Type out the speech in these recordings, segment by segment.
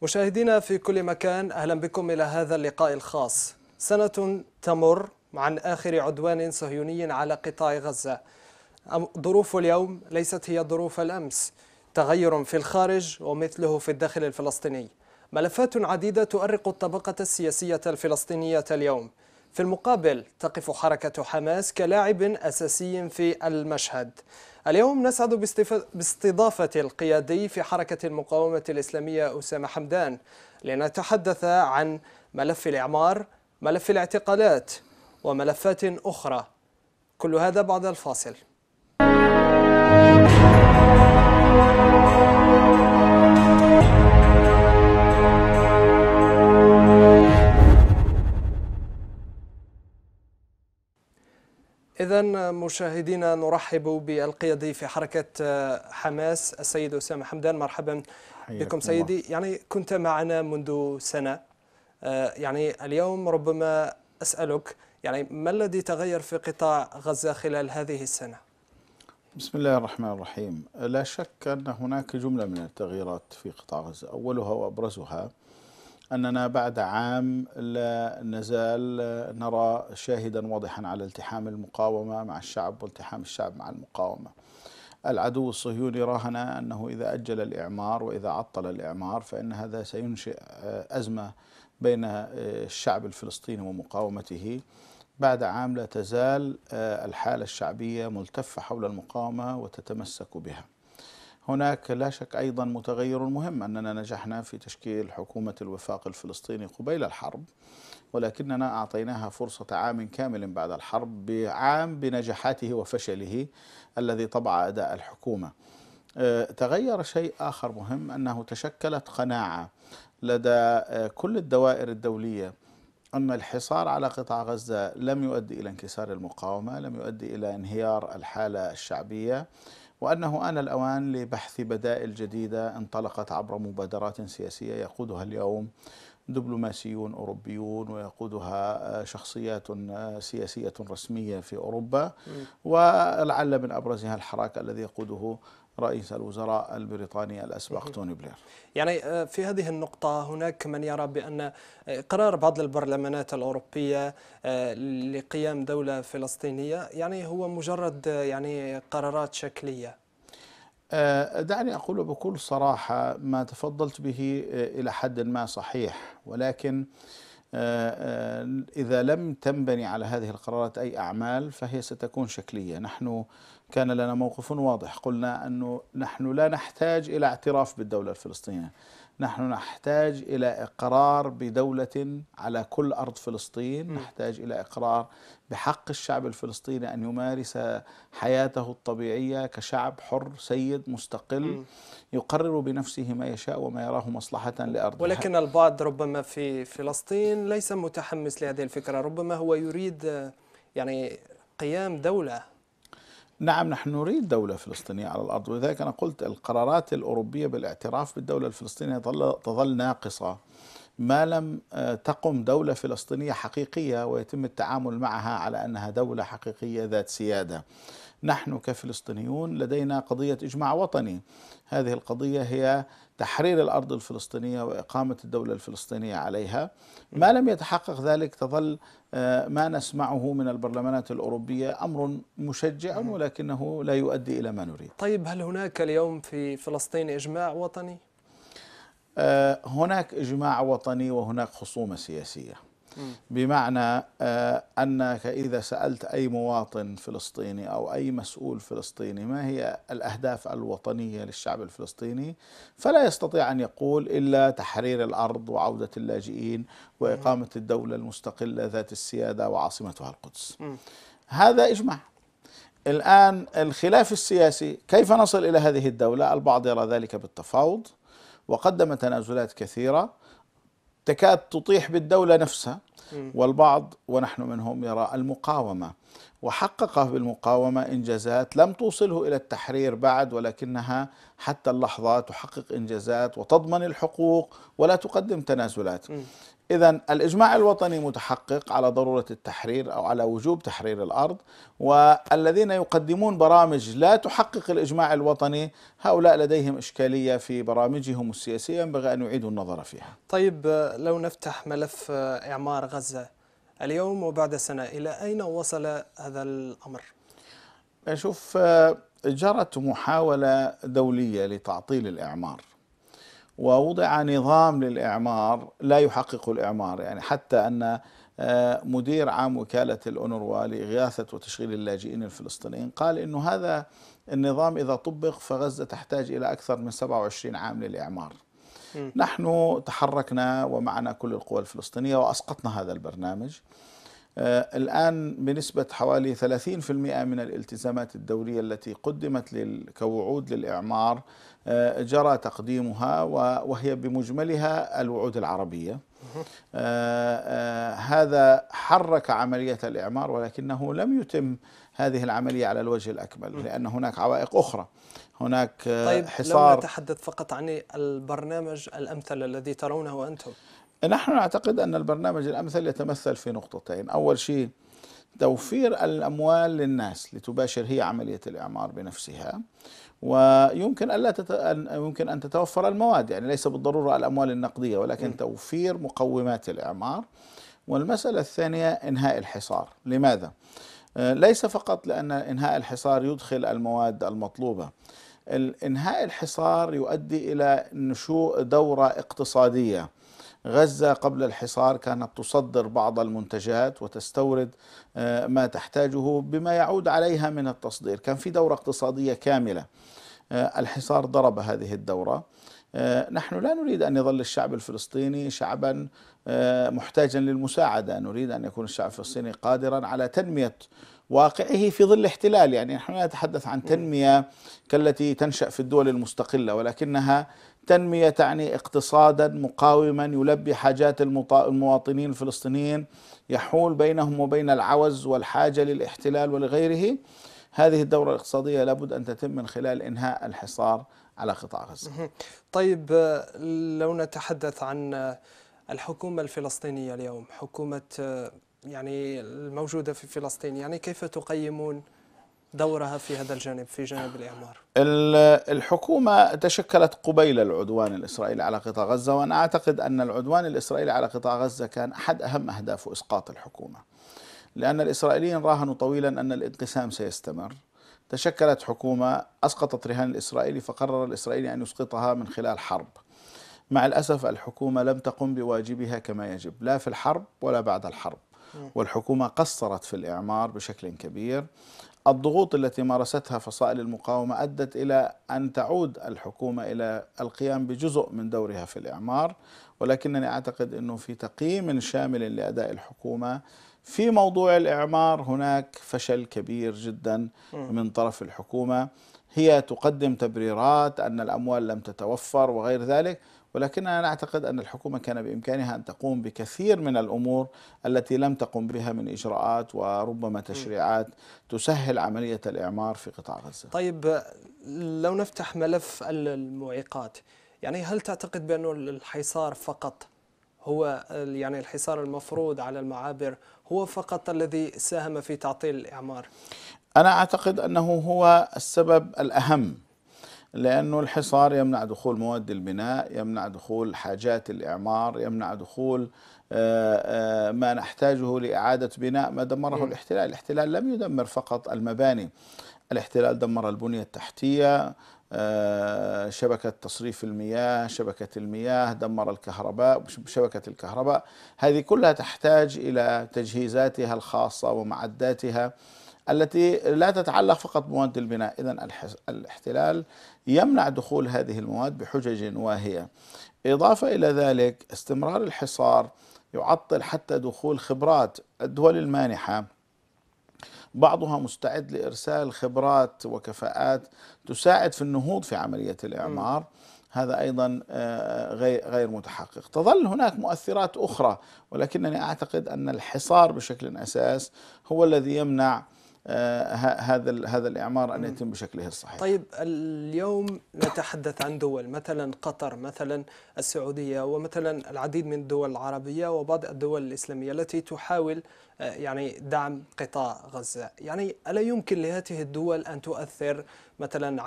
مشاهدينا في كل مكان، أهلا بكم إلى هذا اللقاء الخاص. سنة تمر عن آخر عدوان صهيوني على قطاع غزة. ظروف اليوم ليست هي ظروف الأمس، تغير في الخارج ومثله في الداخل الفلسطيني. ملفات عديدة تؤرق الطبقة السياسية الفلسطينية اليوم. في المقابل تقف حركة حماس كلاعب أساسي في المشهد. اليوم نسعد باستضافة القيادي في حركة المقاومة الإسلامية أسامة حمدان لنتحدث عن ملف الإعمار، ملف الاعتقالات وملفات أخرى. كل هذا بعد الفاصل. إذن مشاهدينا، نرحب بالقيادي في حركة حماس السيد أسامة حمدان. مرحبا بكم سيدي. كنت معنا منذ سنة، اليوم ربما أسألك ما الذي تغير في قطاع غزة خلال هذه السنة؟ بسم الله الرحمن الرحيم. لا شك أن هناك جملة من التغييرات في قطاع غزة، أولها وأبرزها أننا بعد عام لا نزال نرى شاهدا واضحا على التحام المقاومة مع الشعب والتحام الشعب مع المقاومة. العدو الصهيوني راهن أنه إذا أجل الإعمار وإذا عطل الإعمار فإن هذا سينشئ أزمة بين الشعب الفلسطيني ومقاومته. بعد عام لا تزال الحالة الشعبية ملتفة حول المقاومة وتتمسك بها. هناك لا شك أيضا متغير مهم، أننا نجحنا في تشكيل حكومة الوفاق الفلسطيني قبيل الحرب، ولكننا أعطيناها فرصة عام كامل بعد الحرب، بعام بنجاحاته وفشله الذي طبع أداء الحكومة. تغير شيء آخر مهم، أنه تشكلت قناعة لدى كل الدوائر الدولية أن الحصار على قطاع غزة لم يؤدي إلى انكسار المقاومة، لم يؤدي إلى انهيار الحالة الشعبية، وأنه آن الأوان لبحث بدائل جديدة انطلقت عبر مبادرات سياسية يقودها اليوم دبلوماسيون أوروبيون ويقودها شخصيات سياسية رسمية في أوروبا، ولعل من أبرزها الحراك الذي يقوده رئيس الوزراء البريطاني الأسبق توني بلير. في هذه النقطة هناك من يرى بأن قرار بعض البرلمانات الأوروبية لقيام دولة فلسطينية هو مجرد قرارات شكلية. دعني أقول بكل صراحة، ما تفضلت به إلى حد ما صحيح، ولكن إذا لم تنبني على هذه القرارات أي أعمال فهي ستكون شكلية. نحن كان لنا موقف واضح، قلنا أنه نحن لا نحتاج إلى اعتراف بالدولة الفلسطينية، نحن نحتاج إلى إقرار بدولة على كل أرض فلسطين، نحتاج إلى إقرار بحق الشعب الفلسطيني أن يمارس حياته الطبيعية كشعب حر سيد مستقل يقرر بنفسه ما يشاء وما يراه مصلحة لأرضه. ولكن البعض ربما في فلسطين ليس متحمس لهذه الفكرة، ربما هو يريد قيام دولة. نعم، نحن نريد دولة فلسطينية على الأرض، ولذلك أنا قلت القرارات الأوروبية بالاعتراف بالدولة الفلسطينية تظل ناقصة ما لم تقم دولة فلسطينية حقيقية ويتم التعامل معها على أنها دولة حقيقية ذات سيادة. نحن كفلسطينيون لدينا قضية إجماع وطني، هذه القضية هي تحرير الأرض الفلسطينية وإقامة الدولة الفلسطينية عليها. ما لم يتحقق ذلك تظل ما نسمعه من البرلمانات الأوروبية أمر مشجع ولكنه لا يؤدي إلى ما نريد. طيب، هل هناك اليوم في فلسطين إجماع وطني؟ هناك إجماع وطني وهناك خصومة سياسية، بمعنى أنك إذا سألت أي مواطن فلسطيني أو أي مسؤول فلسطيني ما هي الأهداف الوطنية للشعب الفلسطيني، فلا يستطيع أن يقول إلا تحرير الأرض وعودة اللاجئين وإقامة الدولة المستقلة ذات السيادة وعاصمتها القدس. هذا إجماع. الآن الخلاف السياسي كيف نصل إلى هذه الدولة؟ البعض يرى ذلك بالتفاوض وقدم تنازلات كثيرة تكاد تطيح بالدولة نفسها، والبعض ونحن منهم يرى المقاومة، وحقق بالمقاومة إنجازات لم توصله إلى التحرير بعد، ولكنها حتى اللحظة تحقق إنجازات وتضمن الحقوق ولا تقدم تنازلات. إذا الإجماع الوطني متحقق على ضرورة التحرير أو على وجوب تحرير الأرض، والذين يقدمون برامج لا تحقق الإجماع الوطني هؤلاء لديهم إشكالية في برامجهم السياسية، ينبغي أن يعيدوا النظر فيها. طيب لو نفتح ملف إعمار غزة اليوم وبعد سنة، إلى أين وصل هذا الأمر؟ شوف، جرت محاولة دولية لتعطيل الإعمار، ووضع نظام للإعمار لا يحقق الإعمار. يعني حتى أن مدير عام وكالة الأونروا لإغاثة وتشغيل اللاجئين الفلسطينيين قال إنه هذا النظام إذا طبق فغزة تحتاج إلى أكثر من 27 عام للإعمار. نحن تحركنا ومعنا كل القوى الفلسطينية وأسقطنا هذا البرنامج. الآن بنسبة حوالي 30% من الالتزامات الدولية التي قدمت كوعود للإعمار جرى تقديمها، وهي بمجملها الوعود العربية. هذا حرك عملية الإعمار، ولكنه لم يتم هذه العملية على الوجه الأكمل، لأن هناك عوائق أخرى. هناك طيب حصار. لو نتحدث فقط عن البرنامج الأمثل الذي ترونه أنتم. نحن نعتقد أن البرنامج الأمثل يتمثل في نقطتين. أول شيء توفير الأموال للناس لتباشر هي عملية الإعمار بنفسها، ويمكن يمكن أن تتوفر المواد، يعني ليس بالضرورة الأموال النقدية، ولكن توفير مقومات الإعمار. والمسألة الثانية إنهاء الحصار. لماذا؟ ليس فقط لأن إنهاء الحصار يدخل المواد المطلوبة، إنهاء الحصار يؤدي إلى نشوء دورة اقتصادية. غزة قبل الحصار كانت تصدر بعض المنتجات وتستورد ما تحتاجه بما يعود عليها من التصدير، كان في دورة اقتصادية كاملة. الحصار ضرب هذه الدورة. نحن لا نريد أن يظل الشعب الفلسطيني شعبا محتاجا للمساعدة، نريد أن يكون الشعب الفلسطيني قادرا على تنمية واقعه في ظل احتلال. يعني نحن لا نتحدث عن تنمية كالتي تنشأ في الدول المستقلة، ولكنها تنمية تعني اقتصادا مقاوما يلبي حاجات المواطنين الفلسطينيين، يحول بينهم وبين العوز والحاجة للاحتلال ولغيره. هذه الدورة الاقتصادية لابد أن تتم من خلال إنهاء الحصار على قطاع غزة. طيب لو نتحدث عن الحكومة الفلسطينية اليوم، حكومة يعني الموجودة في فلسطين، يعني كيف تقيمون دورها في هذا الجانب، في جانب الإعمار؟ الحكومة تشكلت قبيل العدوان الإسرائيلي على قطاع غزة، وأنا أعتقد أن العدوان الإسرائيلي على قطاع غزة كان أحد أهم أهدافه إسقاط الحكومة، لأن الإسرائيليين راهنوا طويلا أن الانقسام سيستمر. تشكلت حكومة أسقطت رهان الإسرائيلي، فقرر الإسرائيلي أن يسقطها من خلال حرب. مع الأسف الحكومة لم تقم بواجبها كما يجب، لا في الحرب ولا بعد الحرب، والحكومة قصرت في الإعمار بشكل كبير. الضغوط التي مارستها فصائل المقاومة أدت إلى أن تعود الحكومة إلى القيام بجزء من دورها في الإعمار، ولكنني أعتقد أنه في تقييم شامل لأداء الحكومة في موضوع الإعمار هناك فشل كبير جدا من طرف الحكومة. هي تقدم تبريرات أن الأموال لم تتوفر وغير ذلك، ولكننا نعتقد أن الحكومة كان بإمكانها أن تقوم بكثير من الأمور التي لم تقم بها من إجراءات وربما تشريعات تسهل عملية الإعمار في قطاع غزة. طيب لو نفتح ملف المعيقات، يعني هل تعتقد بأن الحصار فقط هو، يعني الحصار المفروض على المعابر هو فقط الذي ساهم في تعطيل الإعمار؟ أنا أعتقد أنه هو السبب الأهم، لأنه الحصار يمنع دخول مواد البناء، يمنع دخول حاجات الإعمار، يمنع دخول ما نحتاجه لإعادة بناء ما دمره الاحتلال. الاحتلال لم يدمر فقط المباني، الاحتلال دمر البنية التحتية، شبكة تصريف المياه، شبكة المياه، دمر الكهرباء، شبكة الكهرباء. هذه كلها تحتاج إلى تجهيزاتها الخاصة ومعداتها التي لا تتعلق فقط بمواد البناء. إذن الاحتلال يمنع دخول هذه المواد بحجج واهية. إضافة إلى ذلك استمرار الحصار يعطل حتى دخول خبرات الدول المانحة، بعضها مستعد لإرسال خبرات وكفاءات تساعد في النهوض في عملية الإعمار. هذا أيضا غير متحقق. تظل هناك مؤثرات أخرى، ولكنني أعتقد أن الحصار بشكل أساس هو الذي يمنع هذا الإعمار أن يتم بشكله الصحيح. طيب اليوم نتحدث عن دول مثلا قطر، مثلا السعودية، ومثلا العديد من الدول العربية وبعض الدول الإسلامية التي تحاول يعني دعم قطاع غزة. يعني ألا يمكن لهذه الدول أن تؤثر مثلا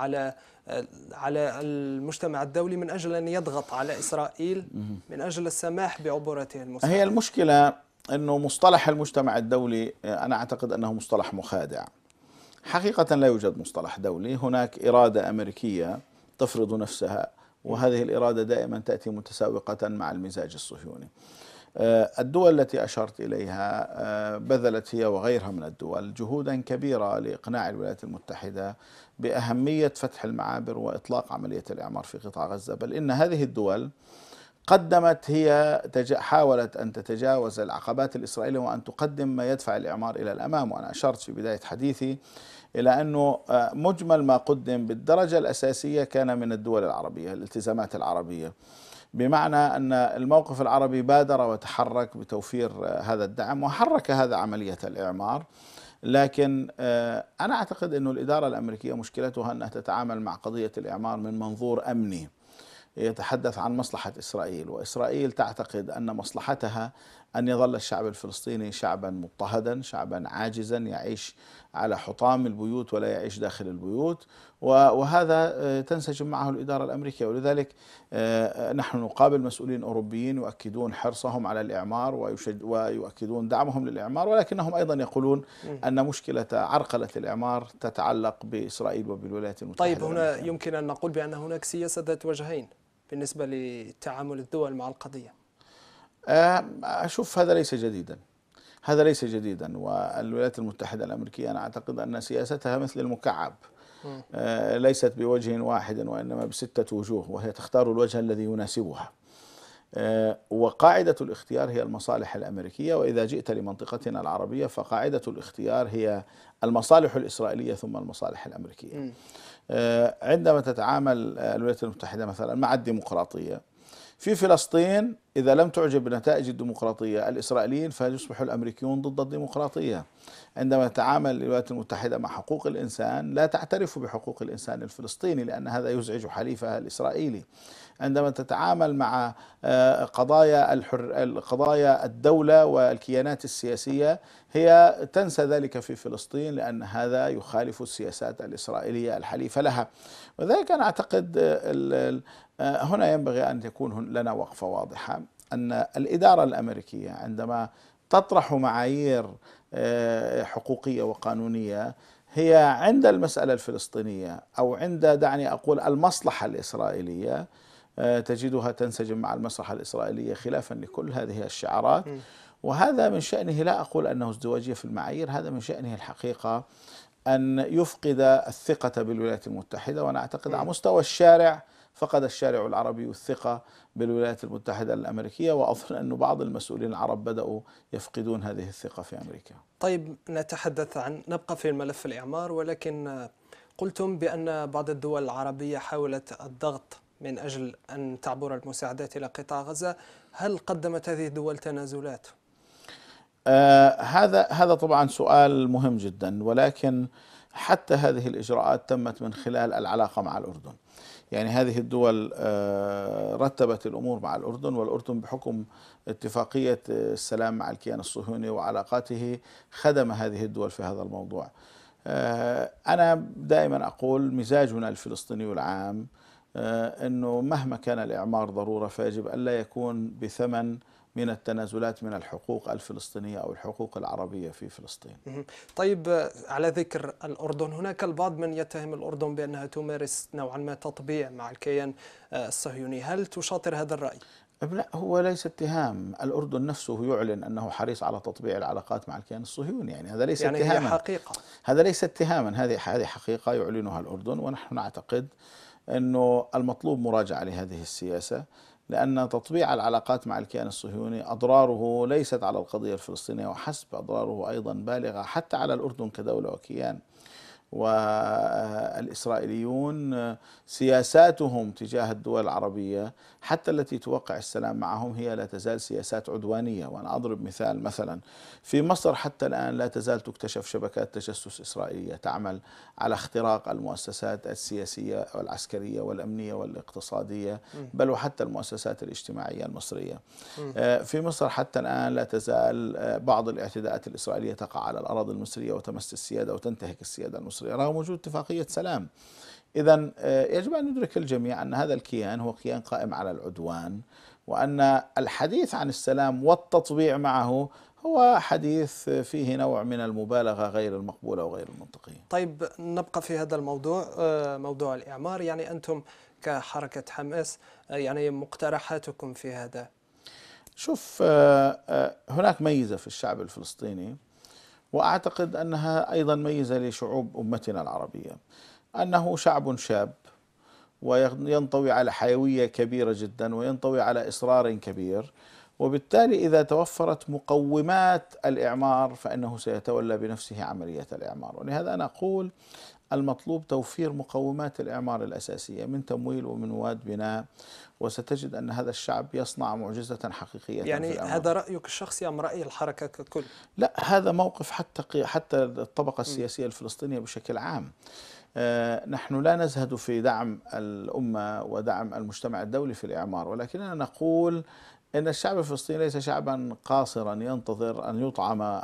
على المجتمع الدولي من أجل أن يضغط على إسرائيل من أجل السماح بعبورته المساعدة؟ هي المشكلة أنه مصطلح المجتمع الدولي أنا أعتقد أنه مصطلح مخادع. حقيقة لا يوجد مصطلح دولي، هناك إرادة أمريكية تفرض نفسها، وهذه الإرادة دائما تأتي متساوقة مع المزاج الصهيوني. الدول التي أشرت إليها بذلت هي وغيرها من الدول جهودا كبيرة لإقناع الولايات المتحدة بأهمية فتح المعابر وإطلاق عملية الإعمار في قطاع غزة، بل إن هذه الدول قدمت، هي حاولت أن تتجاوز العقبات الإسرائيلية وأن تقدم ما يدفع الإعمار إلى الأمام. وأنا أشرت في بداية حديثي إلى أنه مجمل ما قدم بالدرجة الأساسية كان من الدول العربية، الالتزامات العربية، بمعنى أن الموقف العربي بادر وتحرك بتوفير هذا الدعم وحرك هذا عملية الإعمار. لكن أنا أعتقد أن الإدارة الأمريكية مشكلتها أنها تتعامل مع قضية الإعمار من منظور أمني، يتحدث عن مصلحة إسرائيل، وإسرائيل تعتقد أن مصلحتها أن يظل الشعب الفلسطيني شعبا مضطهدا، شعبا عاجزا يعيش على حطام البيوت ولا يعيش داخل البيوت، وهذا تنسجم معه الإدارة الأمريكية. ولذلك نحن نقابل مسؤولين أوروبيين يؤكدون حرصهم على الإعمار ويؤكدون دعمهم للإعمار، ولكنهم أيضا يقولون أن مشكلة عرقلة الإعمار تتعلق بإسرائيل وبالولايات المتحدة. طيب هنا يمكن أن نقول بأن هناك سياسة ذات وجهين بالنسبة لتعامل الدول مع القضية. أشوف هذا ليس جديدا، هذا ليس جديدا، والولايات المتحدة الأمريكية أنا أعتقد أن سياستها مثل المكعب، ليست بوجه واحد وإنما بستة وجوه، وهي تختار الوجه الذي يناسبها. وقاعدة الاختيار هي المصالح الأمريكية، وإذا جئت لمنطقتنا العربية فقاعدة الاختيار هي المصالح الإسرائيلية ثم المصالح الأمريكية. عندما تتعامل الولايات المتحدة مثلا مع الديمقراطية في فلسطين، إذا لم تعجب بنتائج الديمقراطية الإسرائيليين فيصبح الأمريكيون ضد الديمقراطية. عندما تتعامل الولايات المتحدة مع حقوق الإنسان لا تعترف بحقوق الإنسان الفلسطيني لأن هذا يزعج حليفها الإسرائيلي. عندما تتعامل مع قضايا الدولة والكيانات السياسية هي تنسى ذلك في فلسطين لأن هذا يخالف السياسات الإسرائيلية الحليفة لها. وذلك أنا أعتقد هنا ينبغي أن تكون لنا وقفة واضحة، أن الإدارة الأمريكية عندما تطرح معايير حقوقية وقانونية هي عند المسألة الفلسطينية أو عند دعني أقول المصلحة الإسرائيلية تجدها تنسجم مع المصلحة الإسرائيلية خلافا لكل هذه الشعارات. وهذا من شأنه، لا أقول أنه ازدواجية في المعايير، هذا من شأنه الحقيقة أن يفقد الثقة بالولايات المتحدة. وأنا أعتقد على مستوى الشارع فقد الشارع العربي الثقة بالولايات المتحدة الأمريكية، وأظن أن بعض المسؤولين العرب بدأوا يفقدون هذه الثقة في أمريكا. طيب نبقى في الملف الإعمار، ولكن قلتم بأن بعض الدول العربية حاولت الضغط من أجل أن تعبر المساعدات إلى قطاع غزة. هل قدمت هذه الدول تنازلات؟ هذا طبعا سؤال مهم جدا، ولكن حتى هذه الإجراءات تمت من خلال العلاقة مع الأردن. يعني هذه الدول رتبت الأمور مع الأردن، والأردن بحكم اتفاقية السلام مع الكيان الصهيوني وعلاقاته خدم هذه الدول في هذا الموضوع. أنا دائما أقول مزاجنا الفلسطيني العام أنه مهما كان الإعمار ضرورة فيجب ألا يكون بثمن من التنازلات من الحقوق الفلسطينية أو الحقوق العربية في فلسطين. طيب على ذكر الأردن، هناك البعض من يتهم الأردن بأنها تمارس نوعا ما تطبيع مع الكيان الصهيوني، هل تشاطر هذا الرأي؟ لا، هو ليس اتهام. الأردن نفسه يعلن أنه حريص على تطبيع العلاقات مع الكيان الصهيوني، يعني هذا ليس اتهاما، هي حقيقة. هذا ليس اتهاما، هذه حقيقة يعلنها الأردن، ونحن نعتقد أنه المطلوب مراجعة لهذه السياسة، لأن تطبيع العلاقات مع الكيان الصهيوني أضراره ليست على القضية الفلسطينية وحسب، أضراره أيضا بالغة حتى على الأردن كدولة وكيان. والإسرائيليون سياساتهم تجاه الدول العربية حتى التي توقع السلام معهم هي لا تزال سياسات عدوانية. وأنا أضرب مثال، مثلا في مصر حتى الآن لا تزال تكتشف شبكات تجسس إسرائيلية تعمل على اختراق المؤسسات السياسية والعسكرية والأمنية والاقتصادية، بل وحتى المؤسسات الاجتماعية المصرية. في مصر حتى الآن لا تزال بعض الاعتداءات الإسرائيلية تقع على الأراضي المصرية وتمس السيادة وتنتهك السيادة المصرية رغم وجود اتفاقية سلام. إذا يجب أن يدرك الجميع أن هذا الكيان هو كيان قائم على العدوان، وأن الحديث عن السلام والتطبيع معه هو حديث فيه نوع من المبالغة غير المقبولة وغير المنطقية. طيب نبقى في هذا الموضوع، موضوع الإعمار. يعني أنتم كحركة حماس، يعني مقترحاتكم في هذا؟ شوف، هناك ميزة في الشعب الفلسطيني، وأعتقد أنها أيضا ميزة لشعوب أمتنا العربية، أنه شعب شاب وينطوي على حيوية كبيرة جدا وينطوي على إصرار كبير، وبالتالي إذا توفرت مقومات الإعمار فإنه سيتولى بنفسه عملية الإعمار. ولهذا أنا أقول المطلوب توفير مقومات الإعمار الأساسية من تمويل ومن مواد بناء، وستجد أن هذا الشعب يصنع معجزة حقيقية يعني في الأمر. هذا رأيك الشخصي أم رأي الحركة ككل؟ لا، هذا موقف حتى الطبقة السياسية الفلسطينية بشكل عام. نحن لا نزهد في دعم الأمة ودعم المجتمع الدولي في الإعمار، ولكننا نقول إن الشعب الفلسطيني ليس شعبا قاصرا ينتظر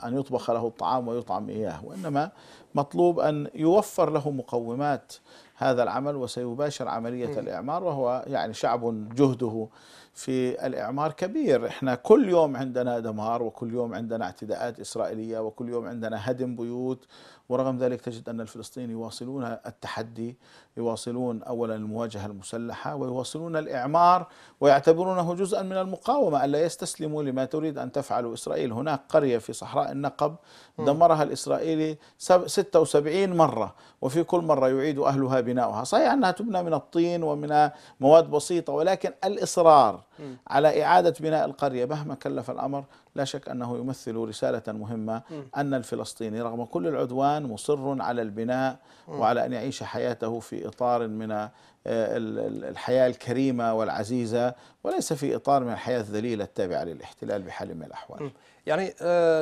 أن يطبخ له الطعام ويطعم إياه، وإنما مطلوب أن يوفر له مقومات هذا العمل وسيباشر عملية الإعمار. وهو يعني شعب جهده في الإعمار كبير. إحنا كل يوم عندنا دمار، وكل يوم عندنا اعتداءات إسرائيلية، وكل يوم عندنا هدم بيوت، ورغم ذلك تجد أن الفلسطينيين يواصلون التحدي، يواصلون أولا المواجهة المسلحة، ويواصلون الإعمار، ويعتبرونه جزءا من المقاومة، ألا يستسلموا لما تريد أن تفعل إسرائيل. هناك قرية في صحراء النقب دمرها الإسرائيلي 76 مرة، وفي كل مرة يعيد أهلها بناؤها. صحيح أنها تبنى من الطين ومن مواد بسيطة، ولكن الإصرار على إعادة بناء القرية مهما كلف الأمر لا شك أنه يمثل رسالة مهمة، أن الفلسطيني رغم كل العدوان مصر على البناء وعلى أن يعيش حياته في إطار من الحياة الكريمة والعزيزة، وليس في إطار من الحياة الذليلة التابعة للاحتلال بحال من الأحوال. يعني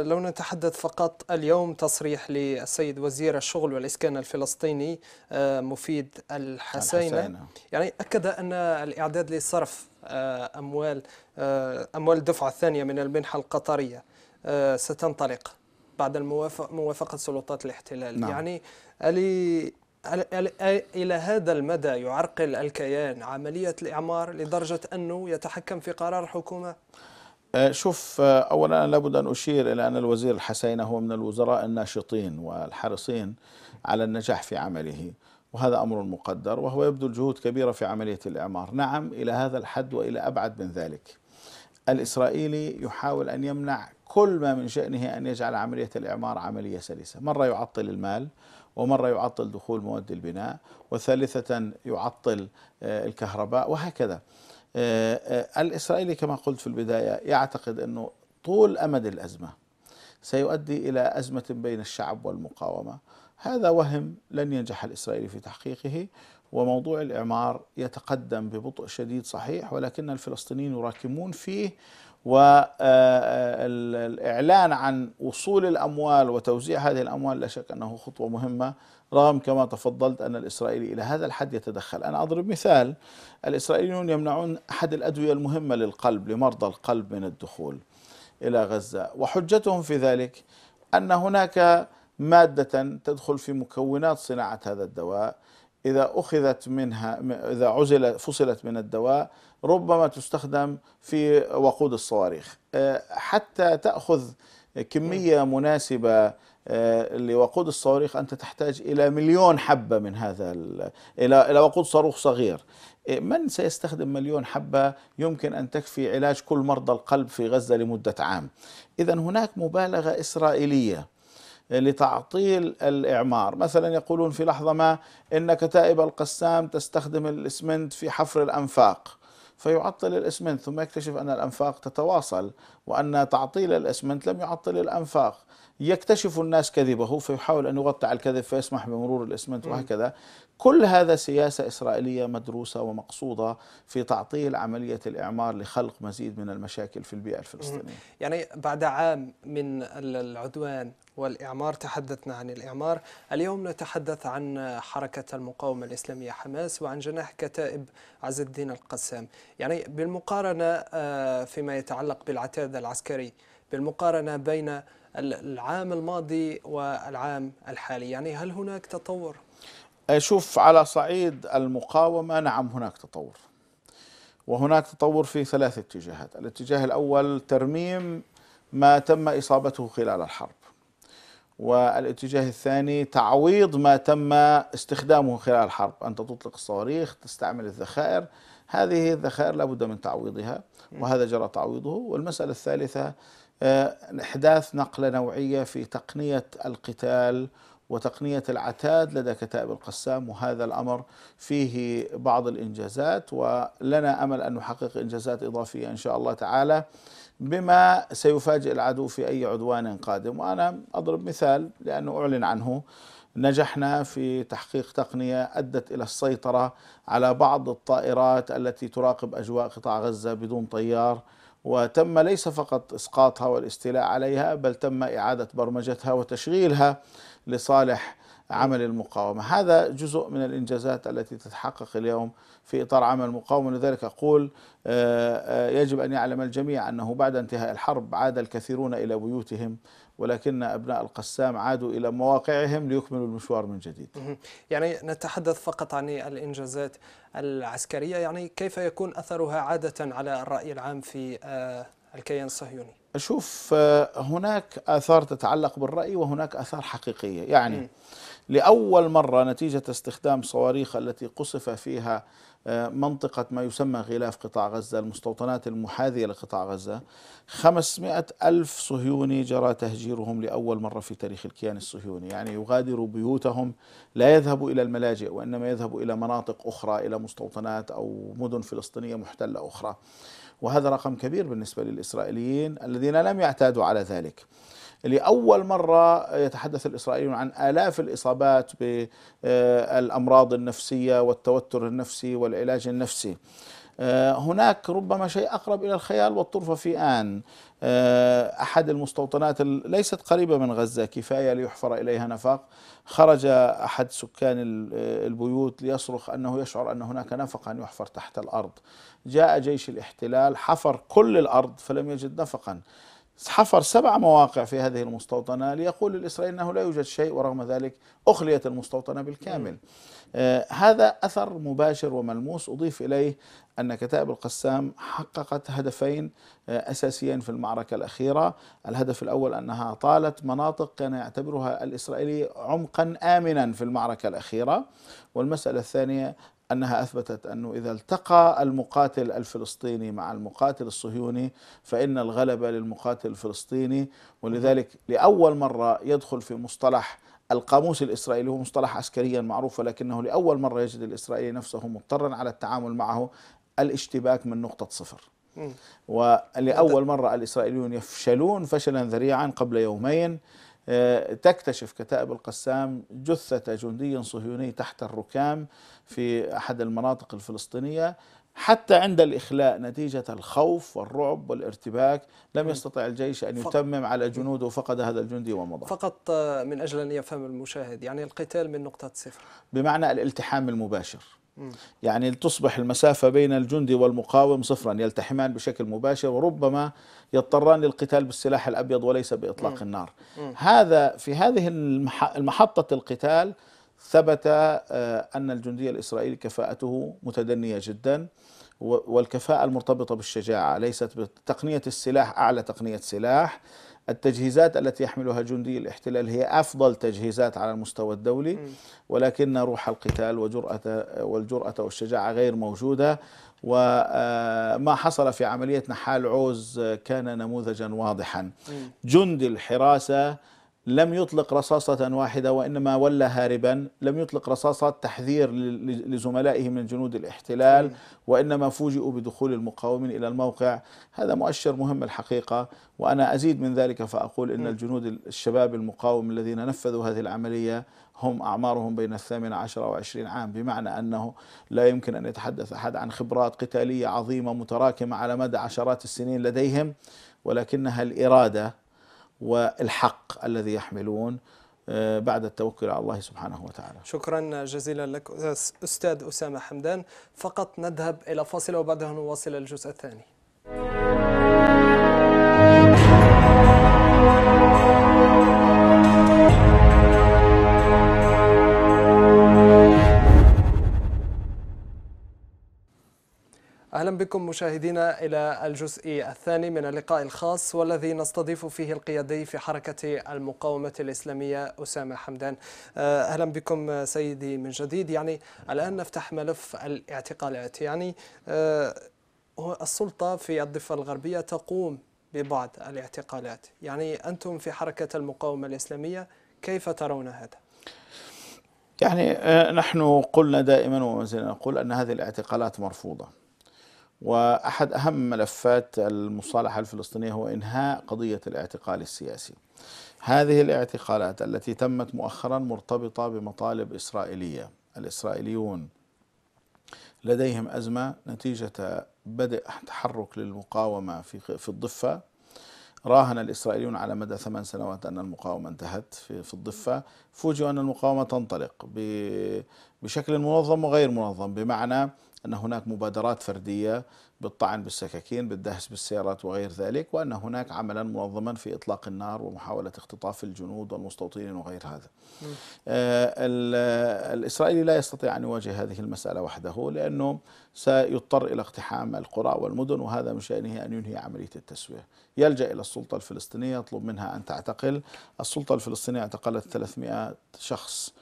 لو نتحدث فقط، اليوم تصريح للسيد وزير الشغل والإسكان الفلسطيني مفيد الحسينة، يعني أكد أن الإعداد لصرف أموال الدفعة الثانية من المنحة القطرية ستنطلق بعد موافقة سلطات الاحتلال. نعم. يعني إلى هذا المدى يعرقل الكيان عملية الإعمار لدرجة أنه يتحكم في قرار الحكومة؟ شوف، أولا لابد أن أشير إلى أن الوزير الحسينة هو من الوزراء الناشطين والحريصين على النجاح في عمله، وهذا أمر مقدر، وهو يبذل جهود كبيرة في عملية الإعمار. نعم، إلى هذا الحد وإلى أبعد من ذلك. الإسرائيلي يحاول أن يمنع كل ما من شأنه أن يجعل عملية الإعمار عملية سلسة. مرة يعطل المال، ومرة يعطل دخول مواد البناء، وثالثة يعطل الكهرباء، وهكذا. الإسرائيلي كما قلت في البداية يعتقد أنه طول أمد الأزمة سيؤدي إلى أزمة بين الشعب والمقاومة. هذا وهم لن ينجح الإسرائيلي في تحقيقه. وموضوع الإعمار يتقدم ببطء شديد صحيح، ولكن الفلسطينيين يراكمون فيه، والإعلان عن وصول الأموال وتوزيع هذه الأموال لا شك أنه خطوة مهمة، رغم كما تفضلت أن الإسرائيلي إلى هذا الحد يتدخل. أنا أضرب مثال: الإسرائيليون يمنعون أحد الأدوية المهمة للقلب، لمرضى القلب، من الدخول إلى غزة، وحجتهم في ذلك أن هناك مادة تدخل في مكونات صناعة هذا الدواء، إذا أخذت منها، إذا فصلت من الدواء، ربما تستخدم في وقود الصواريخ. حتى تأخذ كمية مناسبة لوقود الصواريخ أنت تحتاج إلى 1,000,000 حبة من هذا، إلى وقود صاروخ صغير. من سيستخدم 1,000,000 حبة يمكن أن تكفي علاج كل مرضى القلب في غزة لمدة عام؟ إذا هناك مبالغة إسرائيلية لتعطيل الإعمار. مثلا يقولون في لحظة ما إن كتائب القسام تستخدم الإسمنت في حفر الأنفاق، فيعطل الإسمنت، ثم يكتشف أن الأنفاق تتواصل وأن تعطيل الإسمنت لم يعطل الأنفاق. يكتشف الناس كذبه فيحاول أن يغطي على الكذب فيسمح بمرور الإسمنت وهكذا. كل هذا سياسة إسرائيلية مدروسة ومقصودة في تعطيل عملية الإعمار لخلق مزيد من المشاكل في البيئة الفلسطينية. يعني بعد عام من العدوان والإعمار، تحدثنا عن الإعمار، اليوم نتحدث عن حركة المقاومة الإسلامية حماس وعن جناح كتائب عز الدين القسام. يعني بالمقارنة فيما يتعلق بالعتاد العسكري، بالمقارنة بين العام الماضي والعام الحالي، يعني هل هناك تطور؟ شوف، على صعيد المقاومة نعم هناك تطور، وهناك تطور في ثلاث اتجاهات. الاتجاه الأول ترميم ما تم إصابته خلال الحرب، والاتجاه الثاني تعويض ما تم استخدامه خلال الحرب. أنت تطلق الصواريخ، تستعمل الذخائر، هذه الذخائر لابد من تعويضها، وهذا جرى تعويضه. والمسألة الثالثة إحداث نقلة نوعية في تقنية القتال وتقنية العتاد لدى كتائب القسام، وهذا الأمر فيه بعض الإنجازات، ولنا أمل أن نحقق إنجازات إضافية إن شاء الله تعالى بما سيفاجئ العدو في أي عدوان قادم. وأنا أضرب مثال لأنه أعلن عنه. نجحنا في تحقيق تقنية أدت إلى السيطرة على بعض الطائرات التي تراقب أجواء قطاع غزة بدون طيار، وتم ليس فقط إسقاطها والاستيلاء عليها، بل تم إعادة برمجتها وتشغيلها لصالح عمل المقاومة. هذا جزء من الإنجازات التي تتحقق اليوم في إطار عمل المقاومة. لذلك أقول يجب أن يعلم الجميع أنه بعد انتهاء الحرب عاد الكثيرون إلى بيوتهم، ولكن أبناء القسام عادوا إلى مواقعهم ليكملوا المشوار من جديد. يعني نتحدث فقط عن الإنجازات العسكرية، يعني كيف يكون أثرها عادة على الرأي العام في الكيان الصهيوني؟ أشوف هناك آثار تتعلق بالرأي وهناك آثار حقيقية. يعني لأول مرة نتيجة استخدام صواريخ التي قصف فيها منطقة ما يسمى غلاف قطاع غزة، المستوطنات المحاذية لقطاع غزة، 500 ألف صهيوني جرى تهجيرهم لأول مرة في تاريخ الكيان الصهيوني. يعني يغادروا بيوتهم، لا يذهبوا إلى الملاجئ وإنما يذهبوا إلى مناطق أخرى، إلى مستوطنات أو مدن فلسطينية محتلة أخرى. وهذا رقم كبير بالنسبة للإسرائيليين الذين لم يعتادوا على ذلك. لأول مرة يتحدث الإسرائيليون عن آلاف الإصابات بالأمراض النفسية والتوتر النفسي والعلاج النفسي. هناك ربما شيء أقرب إلى الخيال والطرفة في آن. أحد المستوطنات ليست قريبة من غزة كفاية ليحفر إليها نفق، خرج أحد سكان البيوت ليصرخ أنه يشعر أن هناك نفقا يحفر تحت الأرض. جاء جيش الاحتلال حفر كل الأرض فلم يجد نفقا، حفر 7 مواقع في هذه المستوطنة ليقول للإسرائيل أنه لا يوجد شيء، ورغم ذلك أخليت المستوطنة بالكامل. هذا أثر مباشر وملموس. أضيف إليه أن كتائب القسام حققت هدفين أساسيين في المعركة الأخيرة. الهدف الأول أنها طالت مناطق كان يعتبرها الإسرائيلي عمقا آمنا في المعركة الأخيرة، والمسألة الثانية أنها أثبتت أنه إذا التقى المقاتل الفلسطيني مع المقاتل الصهيوني فإن الغلبة للمقاتل الفلسطيني. ولذلك لأول مرة يدخل في مصطلح القاموس الإسرائيلي، هو مصطلح عسكريا معروف، ولكنه لأول مرة يجد الإسرائيلي نفسه مضطرا على التعامل معه الاشتباك من نقطة صفر. ولأول مرة الإسرائيليون يفشلون فشلا ذريعا. قبل يومين تكتشف كتائب القسام جثة جندي صهيوني تحت الركام في أحد المناطق الفلسطينية. حتى عند الإخلاء نتيجة الخوف والرعب والارتباك لم يستطع الجيش أن يتمم على جنوده، فقد هذا الجندي ومضى. فقط من أجل أن يفهم المشاهد، يعني القتال من نقطة صفر بمعنى الالتحام المباشر. يعني تصبح المسافة بين الجندي والمقاوم صفرا، يلتحمان بشكل مباشر، وربما يضطران للقتال بالسلاح الأبيض وليس بإطلاق النار. هذا في هذه المحطة القتال ثبت أن الجندي الإسرائيلي كفاءته متدنية جدا، والكفاءة المرتبطة بالشجاعة ليست بتقنية السلاح أعلى تقنية سلاح. التجهيزات التي يحملها جندي الاحتلال هي أفضل تجهيزات على المستوى الدولي، ولكن روح القتال والجرأة والشجاعة غير موجودة. وما حصل في عملية نحال عوز كان نموذجا واضحا. جندي الحراسة لم يطلق رصاصة واحدة وإنما ولى هاربا، لم يطلق رصاصات تحذير لزملائه من جنود الاحتلال، وإنما فوجئوا بدخول المقاومين إلى الموقع. هذا مؤشر مهم الحقيقة. وأنا أزيد من ذلك فأقول إن الجنود الشباب المقاوم الذين نفذوا هذه العملية هم أعمارهم بين 18 و20 عام، بمعنى أنه لا يمكن أن يتحدث أحد عن خبرات قتالية عظيمة متراكمة على مدى عشرات السنين لديهم، ولكنها الإرادة والحق الذي يحملون بعد التوكل على الله سبحانه وتعالى. شكرا جزيلا لك أستاذ أسامة حمدان. فقط نذهب إلى فاصل وبعدها نواصل الجزء الثاني. أهلا بكم مشاهدينا إلى الجزء الثاني من اللقاء الخاص، والذي نستضيف فيه القيادي في حركة المقاومة الإسلامية أسامة حمدان. أهلا بكم سيدي من جديد. يعني الآن نفتح ملف الاعتقالات. يعني السلطة في الضفة الغربية تقوم ببعض الاعتقالات، يعني أنتم في حركة المقاومة الإسلامية كيف ترون هذا؟ يعني نحن قلنا دائما وما زلنا نقول أن هذه الاعتقالات مرفوضة، وأحد أهم ملفات المصالحة الفلسطينية هو إنهاء قضية الاعتقال السياسي. هذه الاعتقالات التي تمت مؤخرا مرتبطة بمطالب إسرائيلية. الإسرائيليون لديهم أزمة نتيجة بدء تحرك للمقاومة في الضفة. راهن الإسرائيليون على مدى 8 سنوات أن المقاومة انتهت في الضفة، فوجئوا أن المقاومة تنطلق بشكل منظم وغير منظم، بمعنى أن هناك مبادرات فردية بالطعن بالسكاكين، بالدهس بالسيارات وغير ذلك، وأن هناك عملا منظما في إطلاق النار ومحاولة اختطاف الجنود والمستوطنين وغير هذا. الإسرائيلي لا يستطيع أن يواجه هذه المسألة وحده، لأنه سيضطر إلى اقتحام القرى والمدن، وهذا من شأنه أن ينهي عملية التسوية. يلجأ إلى السلطة الفلسطينية، يطلب منها أن تعتقل. السلطة الفلسطينية اعتقلت 300 شخص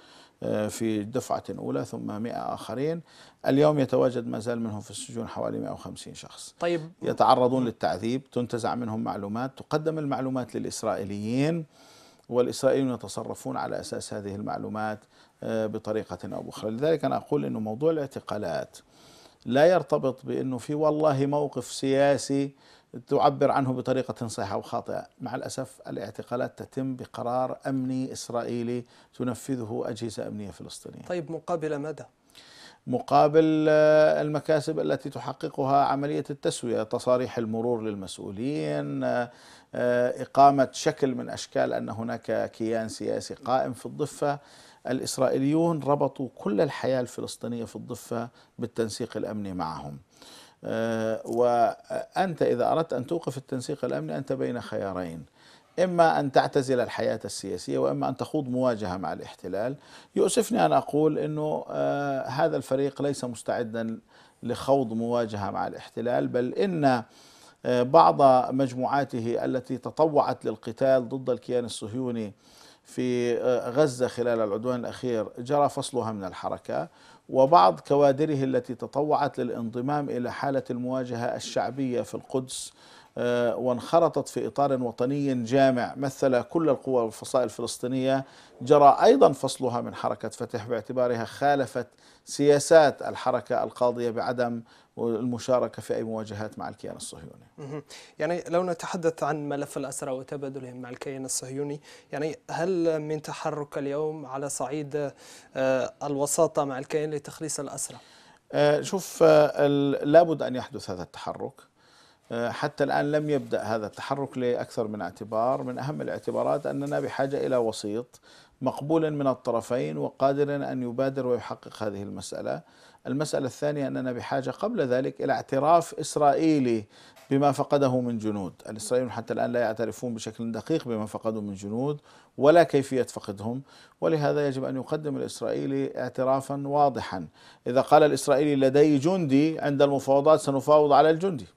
في دفعة أولى، ثم 100 آخرين. اليوم يتواجد ما زال منهم في السجون حوالي 150 شخص. طيب، يتعرضون للتعذيب، تنتزع منهم معلومات، تقدم المعلومات للإسرائيليين، والإسرائيليون يتصرفون على أساس هذه المعلومات بطريقة أو بأخرى. لذلك أنا أقول أنه موضوع الاعتقالات لا يرتبط بأنه في والله موقف سياسي تعبر عنه بطريقة صحيحة أو خاطئة. مع الأسف الاعتقالات تتم بقرار أمني إسرائيلي تنفذه أجهزة أمنية فلسطينية. طيب، مقابل ماذا؟ مقابل المكاسب التي تحققها عملية التسوية، تصاريح المرور للمسؤولين، إقامة شكل من أشكال أن هناك كيان سياسي قائم في الضفة. الإسرائيليون ربطوا كل الحياة الفلسطينية في الضفة بالتنسيق الأمني معهم. وأنت إذا أردت أن توقف التنسيق الأمني أنت بين خيارين: إما أن تعتزل الحياة السياسية، وإما أن تخوض مواجهة مع الاحتلال. يؤسفني أن أقول أنه هذا الفريق ليس مستعدا لخوض مواجهة مع الاحتلال، بل إن بعض مجموعاته التي تطوعت للقتال ضد الكيان الصهيوني في غزة خلال العدوان الأخير جرى فصلها من الحركة، وبعض كوادره التي تطوعت للانضمام إلى حالة المواجهة الشعبية في القدس وانخرطت في إطار وطني جامع مثل كل القوى والفصائل الفلسطينية، جرى أيضا فصلها من حركة فتح باعتبارها خالفت سياسات الحركة القاضية بعدم المشاركة في أي مواجهات مع الكيان الصهيوني. يعني لو نتحدث عن ملف الأسرى وتبادلهم مع الكيان الصهيوني، يعني هل من تحرك اليوم على صعيد الوساطة مع الكيان لتخليص الأسرى؟ شوف، لابد أن يحدث هذا التحرك. حتى الآن لم يبدأ هذا التحرك لأكثر من اعتبار. من أهم الاعتبارات أننا بحاجة إلى وسيط مقبول من الطرفين وقادر أن يبادر ويحقق هذه المسألة. المسألة الثانية أننا بحاجة قبل ذلك إلى اعتراف إسرائيلي بما فقده من جنود. الإسرائيليون حتى الآن لا يعترفون بشكل دقيق بما فقدوا من جنود ولا كيفية فقدهم، ولهذا يجب أن يقدم الإسرائيلي اعترافا واضحا. إذا قال الإسرائيلي لدي جندي، عند المفاوضات سنفاوض على الجندي،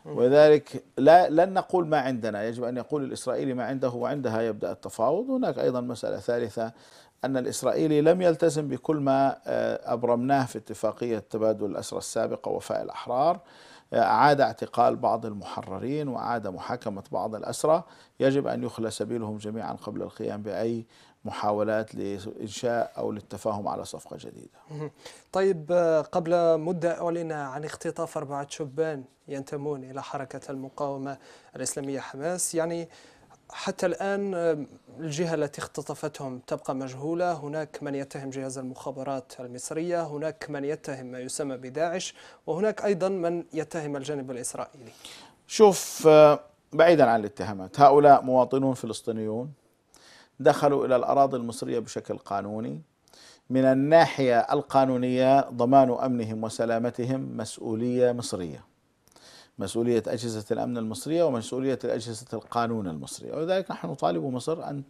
ولذلك لن نقول ما عندنا، يجب أن يقول الإسرائيلي ما عنده، وعندها يبدأ التفاوض. هناك أيضا مسألة ثالثة، أن الإسرائيلي لم يلتزم بكل ما أبرمناه في اتفاقية تبادل الأسرى السابقة ووفاء الأحرار. أعاد اعتقال بعض المحررين وأعاد محاكمة بعض الأسرى، يجب أن يخلى سبيلهم جميعا قبل القيام بأي محاولات لإنشاء أو للتفاهم على صفقة جديدة. طيب، قبل مدة أعلن عن اختطاف 4 شبان ينتمون إلى حركة المقاومة الإسلامية حماس. يعني حتى الآن الجهة التي اختطفتهم تبقى مجهولة. هناك من يتهم جهاز المخابرات المصرية، هناك من يتهم ما يسمى بداعش، وهناك أيضا من يتهم الجانب الإسرائيلي. شوف، بعيدا عن الاتهامات، هؤلاء مواطنون فلسطينيون دخلوا إلى الأراضي المصرية بشكل قانوني. من الناحية القانونية ضمان أمنهم وسلامتهم مسؤولية مصرية، مسؤولية أجهزة الأمن المصرية ومسؤولية أجهزة القانون المصرية، ولذلك نحن نطالب مصر أن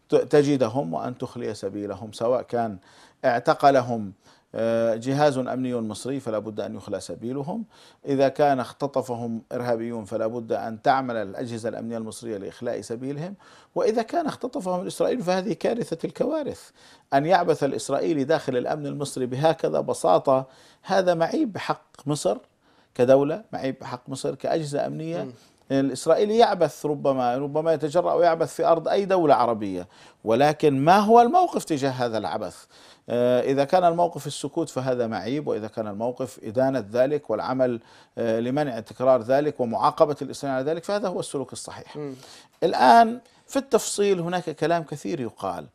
تجدهم وأن تخلي سبيلهم، سواء كان اعتقلهم جهاز أمني مصري فلا بد أن يخلى سبيلهم، إذا كان اختطفهم إرهابيون فلا بد أن تعمل الأجهزة الأمنية المصرية لإخلاء سبيلهم، وإذا كان اختطفهم الإسرائيلي فهذه كارثة الكوارث. أن يعبث الإسرائيلي داخل الأمن المصري بهكذا بساطة هذا معيب بحق مصر كدولة، معيب بحق مصر كأجهزة أمنية. الإسرائيلي يعبث، ربما يتجرأ ويعبث في أرض أي دولة عربية، ولكن ما هو الموقف تجاه هذا العبث؟ إذا كان الموقف السكوت فهذا معيب، وإذا كان الموقف إدانة ذلك والعمل لمنع تكرار ذلك ومعاقبة الإسرائيليين على ذلك فهذا هو السلوك الصحيح. الآن في التفصيل هناك كلام كثير يقال.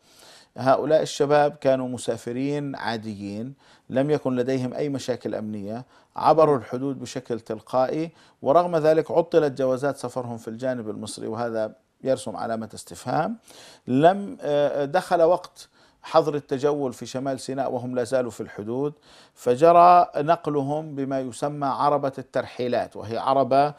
هؤلاء الشباب كانوا مسافرين عاديين، لم يكن لديهم أي مشاكل أمنية، عبروا الحدود بشكل تلقائي، ورغم ذلك عطلت جوازات سفرهم في الجانب المصري، وهذا يرسم علامة استفهام. لم دخل وقت حظر التجول في شمال سيناء وهم لا زالوا في الحدود، فجرى نقلهم بما يسمى عربة الترحيلات، وهي عربة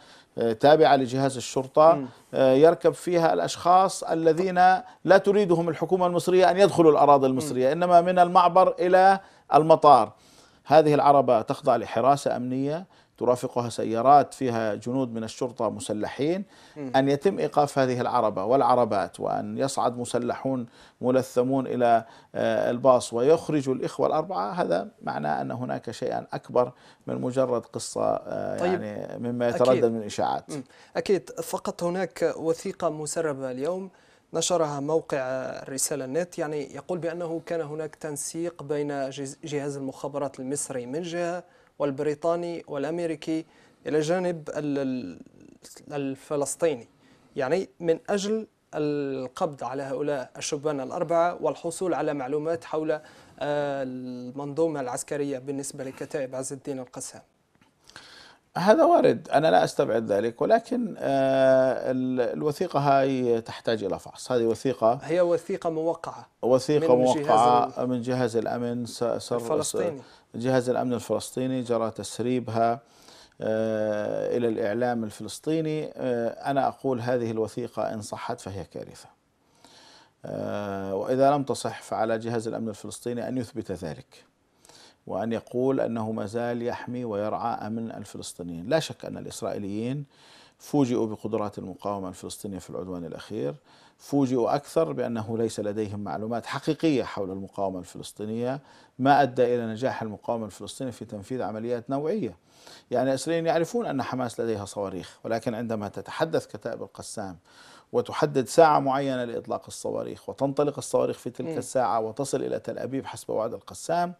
تابعة لجهاز الشرطة يركب فيها الأشخاص الذين لا تريدهم الحكومة المصرية أن يدخلوا الأراضي المصرية، إنما من المعبر إلى المطار. هذه العربة تخضع لحراسة أمنية، ترافقها سيارات فيها جنود من الشرطة مسلحين. أن يتم إيقاف هذه العربة والعربات وأن يصعد مسلحون ملثمون إلى الباص ويخرجوا الإخوة الأربعة، هذا معناه أن هناك شيئا أكبر من مجرد قصة طيب، يعني مما يتردد من إشاعات. أكيد. فقط هناك وثيقة مسربة اليوم نشرها موقع الرسالة النت، يعني يقول بأنه كان هناك تنسيق بين جهاز المخابرات المصري من جهة والبريطاني والأمريكي إلى جانب الفلسطيني، يعني من أجل القبض على هؤلاء الشبان الأربعة والحصول على معلومات حول المنظومة العسكرية بالنسبة لكتائب عز الدين القسام. هذا وارد، أنا لا أستبعد ذلك، ولكن الوثيقة هاي تحتاج إلى فحص. هذه هي وثيقة موقعة من جهاز الأمن الفلسطيني. جهاز الأمن الفلسطيني جرى تسريبها إلى الإعلام الفلسطيني. أنا أقول هذه الوثيقة إن صحت فهي كارثة، وإذا لم تصح فعلى جهاز الأمن الفلسطيني أن يثبت ذلك، وأن يقول أنه ما زال يحمي ويرعى أمن الفلسطينيين. لا شك أن الإسرائيليين فوجئوا بقدرات المقاومة الفلسطينية في العدوان الأخير، فوجئوا أكثر بأنه ليس لديهم معلومات حقيقية حول المقاومة الفلسطينية، ما أدى إلى نجاح المقاومة الفلسطينية في تنفيذ عمليات نوعية. يعني الإسرائيليين يعرفون أن حماس لديها صواريخ، ولكن عندما تتحدث كتائب القسام وتحدد ساعة معينة لإطلاق الصواريخ وتنطلق الصواريخ في تلك الساعة وتصل إلى تل أبيب حسب وعد القسام،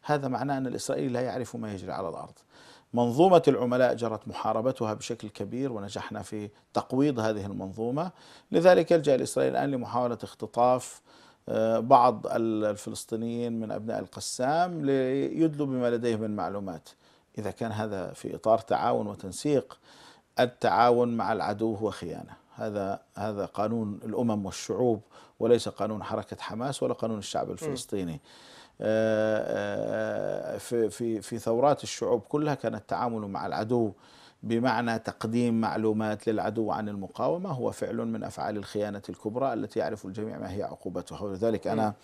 هذا معناه أن الإسرائيلي لا يعرف ما يجري على الأرض. منظومة العملاء جرت محاربتها بشكل كبير ونجحنا في تقويض هذه المنظومة، لذلك يلجأ الإسرائيلي الآن لمحاولة اختطاف بعض الفلسطينيين من أبناء القسام ليدلوا بما لديهم من معلومات. إذا كان هذا في إطار تعاون وتنسيق، التعاون مع العدو هو خيانة. هذا قانون الأمم والشعوب وليس قانون حركة حماس ولا قانون الشعب الفلسطيني. في ثورات الشعوب كلها كان التعامل مع العدو بمعنى تقديم معلومات للعدو عن المقاومة هو فعل من أفعال الخيانة الكبرى التي يعرف الجميع ما هي عقوبتها، ولذلك أنا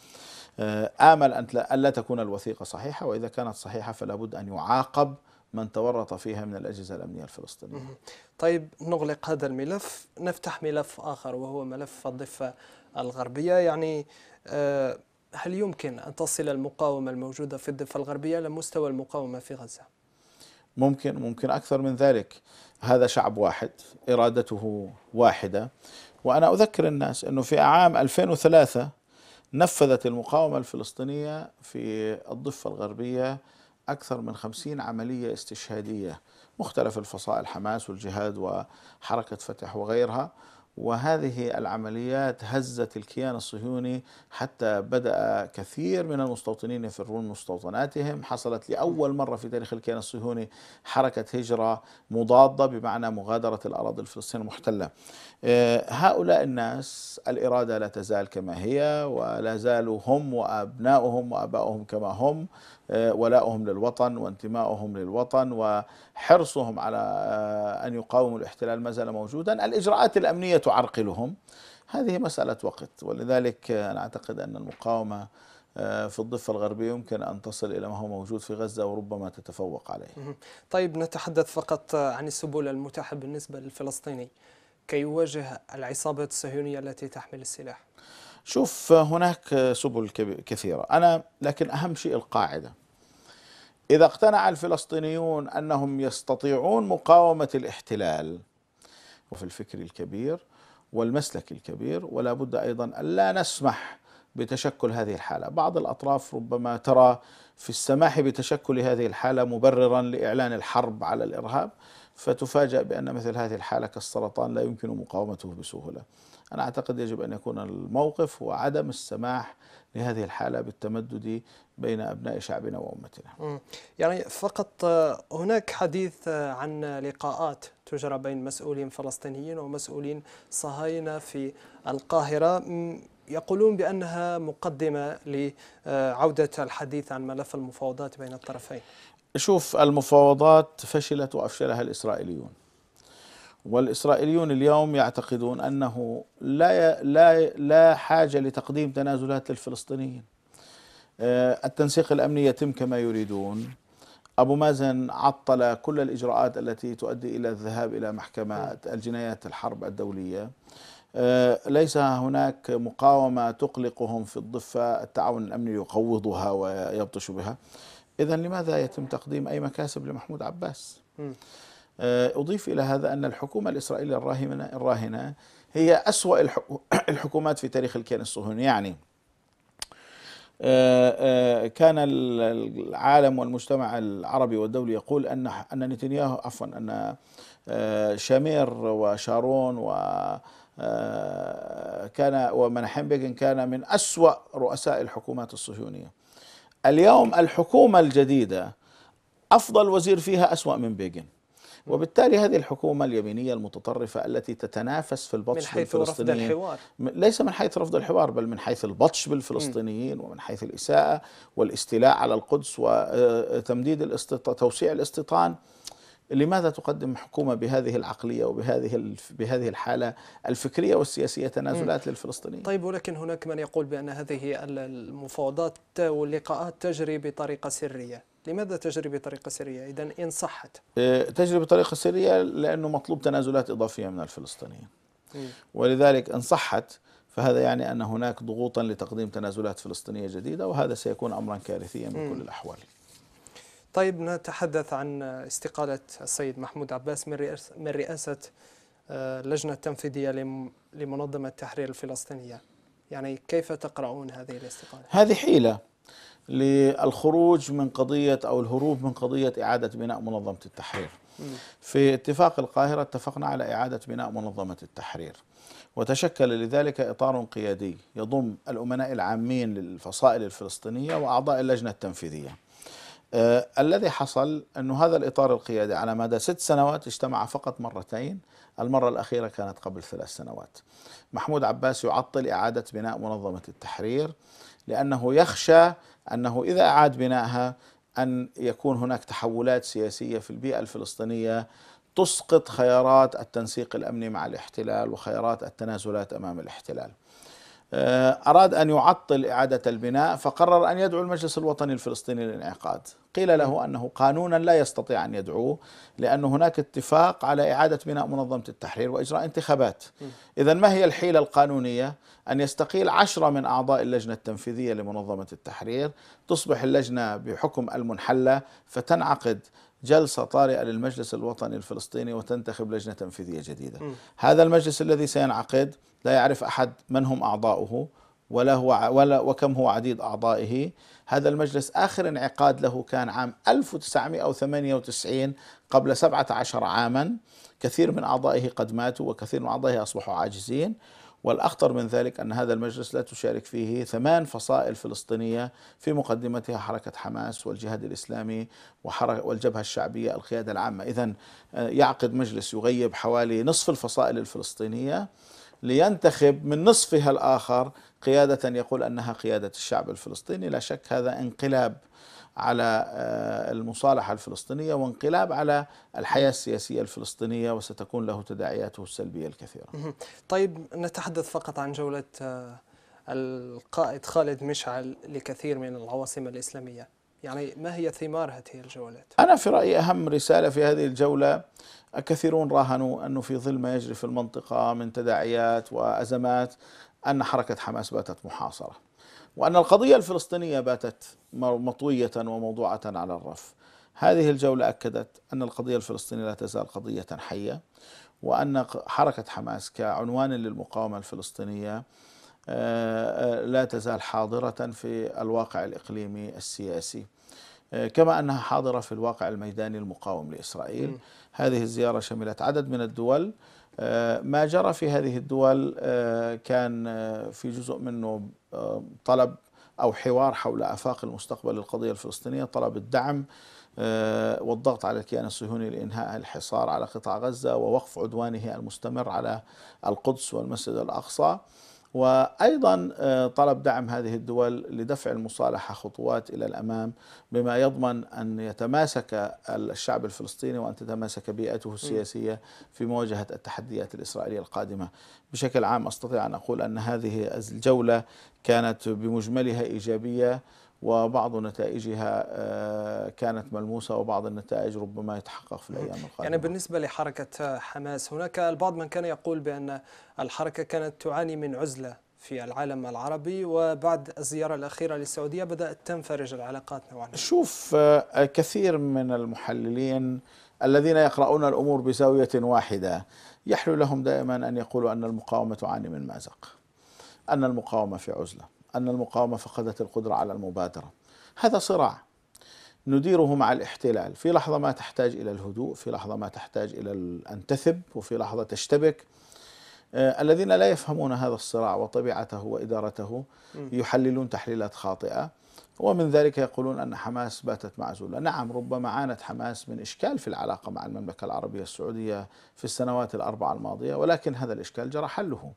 آمل أن لا تكون الوثيقة صحيحة، وإذا كانت صحيحة فلا بد أن يعاقب من تورط فيها من الأجهزة الأمنية الفلسطينية. طيب، نغلق هذا الملف، نفتح ملف آخر وهو ملف الضفة الغربية. يعني هل يمكن أن تصل المقاومة الموجودة في الضفة الغربية لمستوى المقاومة في غزة؟ ممكن أكثر من ذلك. هذا شعب واحد، إرادته واحدة. وأنا أذكر الناس أنه في عام 2003 نفذت المقاومة الفلسطينية في الضفة الغربية أكثر من 50 عملية استشهادية، مختلف الفصائل، حماس والجهاد وحركة فتح وغيرها. وهذه العمليات هزت الكيان الصهيوني حتى بدأ كثير من المستوطنين يفرون من مستوطناتهم. حصلت لأول مرة في تاريخ الكيان الصهيوني حركة هجرة مضادة، بمعنى مغادرة الأراضي الفلسطينية المحتلة. هؤلاء الناس الإرادة لا تزال كما هي، ولا زالوا هم وأبناؤهم وأباؤهم كما هم، ولائهم للوطن وانتمائهم للوطن وحرصهم على أن يقاوموا الاحتلال ما زال موجودا. الإجراءات الأمنية تعرقلهم، هذه مسألة وقت. ولذلك أنا أعتقد أن المقاومة في الضفة الغربية يمكن أن تصل إلى ما هو موجود في غزة، وربما تتفوق عليه. طيب نتحدث فقط عن السبل المتاحة بالنسبة للفلسطيني كي يواجه العصابات الصهيونية التي تحمل السلاح. شوف، هناك سبل كثيرة، لكن أهم شيء القاعدة. إذا اقتنع الفلسطينيون أنهم يستطيعون مقاومة الاحتلال، وفي الفكر الكبير والمسلك الكبير، ولا بد أيضا أن لا نسمح بتشكل هذه الحالة. بعض الأطراف ربما ترى في السماح بتشكل هذه الحالة مبررا لإعلان الحرب على الإرهاب، فتفاجأ بأن مثل هذه الحالة كالسرطان لا يمكن مقاومته بسهولة. أنا أعتقد يجب أن يكون الموقف هو عدم السماح لهذه الحالة بالتمدد بين أبناء شعبنا وأمتنا. يعني فقط هناك حديث عن لقاءات تجرى بين مسؤولين فلسطينيين ومسؤولين صهاينة في القاهرة، يقولون بأنها مقدمة لعودة الحديث عن ملف المفاوضات بين الطرفين. شوف، المفاوضات فشلت وأفشلها الإسرائيليون، والإسرائيليون اليوم يعتقدون أنه لا حاجة لتقديم تنازلات للفلسطينيين. التنسيق الأمني يتم كما يريدون. أبو مازن عطل كل الإجراءات التي تؤدي إلى الذهاب إلى محكمة الجنايات الحرب الدولية. ليس هناك مقاومة تقلقهم في الضفة، التعاون الأمني يقوضها ويبطش بها. إذن لماذا يتم تقديم أي مكاسب لمحمود عباس؟ أضيف إلى هذا أن الحكومة الإسرائيلية الراهنة هي أسوأ الحكومات في تاريخ الكيان الصهيوني. يعني كان العالم والمجتمع العربي والدولي يقول أن نتنياهو أن شامير وشارون ومناحيم بيغن كان من أسوأ رؤساء الحكومات الصهيونية. اليوم الحكومة الجديدة أفضل وزير فيها أسوأ من بيغن، وبالتالي هذه الحكومة اليمينية المتطرفة التي تتنافس في البطش بالفلسطينيين، من حيث رفض الحوار، ليس من حيث رفض الحوار، بل من حيث البطش بالفلسطينيين، ومن حيث الإساءة والاستيلاء على القدس وتمديد توسيع الاستيطان. لماذا تقدم حكومة بهذه العقلية وبهذه الحالة الفكرية والسياسية تنازلات للفلسطينيين؟ طيب، ولكن هناك من يقول بأن هذه المفاوضات واللقاءات تجري بطريقة سرية. لماذا تجري بطريقة سرية إذن إن صحت؟ تجري بطريقة سرية لأنه مطلوب تنازلات إضافية من الفلسطينيين، ولذلك إن صحت فهذا يعني أن هناك ضغوطا لتقديم تنازلات فلسطينية جديدة، وهذا سيكون أمرا كارثيا بكل الأحوال. طيب نتحدث عن استقالة السيد محمود عباس من رئاسة اللجنة التنفيذية لمنظمة التحرير الفلسطينية. يعني كيف تقرؤون هذه الاستقالة؟ هذه حيلة للخروج من قضية أو الهروب من قضية إعادة بناء منظمة التحرير. في اتفاق القاهرة اتفقنا على إعادة بناء منظمة التحرير، وتشكل لذلك إطار قيادي يضم الأمناء العامين للفصائل الفلسطينية وأعضاء اللجنة التنفيذية. الذي حصل أن هذا الإطار القيادي على مدى 6 سنوات اجتمع فقط مرتين، المرة الأخيرة كانت قبل 3 سنوات. محمود عباس يعطل إعادة بناء منظمة التحرير لأنه يخشى أنه إذا أعاد بنائها أن يكون هناك تحولات سياسية في البيئة الفلسطينية تسقط خيارات التنسيق الأمني مع الاحتلال وخيارات التنازلات أمام الاحتلال. أراد أن يعطل إعادة البناء، فقرر أن يدعو المجلس الوطني الفلسطيني للانعقاد. قيل له أنه قانونا لا يستطيع أن يدعوه، لأن هناك اتفاق على إعادة بناء منظمة التحرير وإجراء انتخابات. إذن ما هي الحيلة القانونية؟ أن يستقيل 10 من أعضاء اللجنة التنفيذية لمنظمة التحرير، تصبح اللجنة بحكم المنحلة، فتنعقد جلسة طارئة للمجلس الوطني الفلسطيني وتنتخب لجنة تنفيذية جديدة. هذا المجلس الذي سينعقد لا يعرف أحد من هم أعضاؤه ولا وكم هو عديد أعضائه. هذا المجلس آخر انعقاد له كان عام 1998، قبل 17 عاما. كثير من أعضائه قد ماتوا وكثير من أعضائه أصبحوا عاجزين. والأخطر من ذلك أن هذا المجلس لا تشارك فيه 8 فصائل فلسطينية، في مقدمتها حركة حماس والجهاد الإسلامي والجبهة الشعبية القيادة العامة. إذن يعقد مجلس يغيب حوالي نصف الفصائل الفلسطينية لينتخب من نصفها الآخر قيادة يقول أنها قيادة الشعب الفلسطيني. لا شك هذا انقلاب على المصالحة الفلسطينية وانقلاب على الحياة السياسية الفلسطينية، وستكون له تداعياته السلبية الكثيرة. طيب نتحدث فقط عن جولة القائد خالد مشعل لكثير من العواصم الإسلامية، يعني ما هي ثمار هذه الجولات؟ أنا في رأيي أهم رسالة في هذه الجولة، كثيرون راهنوا أنه في ظل ما يجري في المنطقة من تداعيات وأزمات أن حركة حماس باتت محاصرة، وأن القضية الفلسطينية باتت مطوية وموضوعة على الرف. هذه الجولة أكدت أن القضية الفلسطينية لا تزال قضية حية، وأن حركة حماس كعنوان للمقاومة الفلسطينية لا تزال حاضرة في الواقع الإقليمي السياسي، كما أنها حاضرة في الواقع الميداني المقاوم لإسرائيل. هذه الزيارة شملت عدد من الدول. ما جرى في هذه الدول كان في جزء منه طلب أو حوار حول آفاق المستقبل للقضية الفلسطينية، طلب الدعم والضغط على الكيان الصهيوني لإنهاء الحصار على قطاع غزة ووقف عدوانه المستمر على القدس والمسجد الأقصى، وأيضا طلب دعم هذه الدول لدفع المصالحة خطوات إلى الأمام، بما يضمن أن يتماسك الشعب الفلسطيني وأن تتماسك بيئته السياسية في مواجهة التحديات الإسرائيلية القادمة. بشكل عام أستطيع أن أقول أن هذه الجولة كانت بمجملها إيجابية، وبعض نتائجها كانت ملموسة، وبعض النتائج ربما يتحقق في الأيام القادمة. يعني بالنسبة لحركة حماس، هناك البعض من كان يقول بأن الحركة كانت تعاني من عزلة في العالم العربي، وبعد الزيارة الأخيرة للسعودية بدأت تنفرج العلاقات نوعا ما. شوف، كثير من المحللين الذين يقرؤون الأمور بزاوية واحدة يحلو لهم دائما أن يقولوا أن المقاومة تعاني من مأزق، أن المقاومة في عزلة، أن المقاومة فقدت القدرة على المبادرة. هذا صراع نديره مع الاحتلال، في لحظة ما تحتاج إلى الهدوء، في لحظة ما تحتاج إلى أن تثب، وفي لحظة تشتبك. الذين لا يفهمون هذا الصراع وطبيعته وإدارته يحللون تحليلات خاطئة، ومن ذلك يقولون أن حماس باتت معزولة. نعم، ربما عانت حماس من إشكال في العلاقة مع المملكة العربية السعودية في السنوات ال4 الماضية، ولكن هذا الإشكال جرى حله،